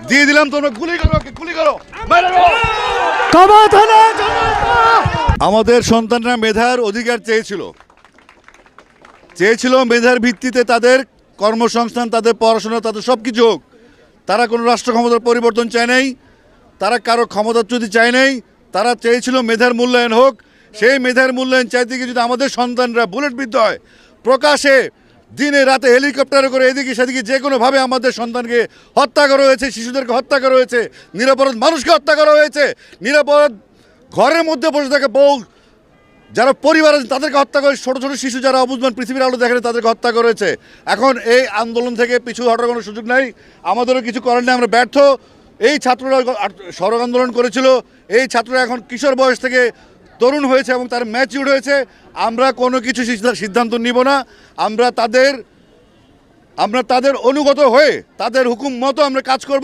দিয়ে দিলাম, তোমরা গুলি করো, গুলি করো, মেরে দাও। আমাদের সন্তানরা মেধার অধিকার চেয়েছিল মেধার ভিত্তিতে তাদের কর্মসংস্থান, তাদের পড়াশোনা, তাদের সব কিছু হোক। তারা কোনো রাষ্ট্র ক্ষমতার পরিবর্তন চায় নাই, তারা কারো ক্ষমতাচ্যুতি চায় নাই, তারা চেয়েছিল মেধার মূল্যায়ন হোক। সেই মেধার মূল্যায়ন চাইতে গিয়ে যদি আমাদের সন্তানরা বুলেটবিদ্ধ হয়, প্রকাশে দিনে রাতে হেলিকপ্টারে করে এদিকে সেদিকে যে কোনোভাবে আমাদের সন্তানকে হত্যা করা হয়েছে, শিশুদেরকে হত্যা করা হয়েছে, নিরাপরাধ মানুষকে হত্যা করা হয়েছে, নিরাপরাধ ঘরের মধ্যে বসে থাকে বউ যারা পরিবার আছে তাদেরকে হত্যা করে, ছোটো ছোটো শিশু যারা অবুঝমান পৃথিবীর আলো দেখে তাদেরকে হত্যা করেছে। এখন এই আন্দোলন থেকে পিছু হটার কোনো সুযোগ নাই, আমাদেরও কিছু করার নেই, আমরা ব্যর্থ। এই ছাত্ররা সড়ক আন্দোলন করেছিল, এই ছাত্ররা এখন কিশোর বয়স থেকে তরুণ হয়েছে এবং তার ম্যাচিউর হয়েছে। আমরা কোনো কিছু সিদ্ধান্ত নিব না, আমরা তাদের অনুগত হয়ে তাদের হুকুম মতো আমরা কাজ করব।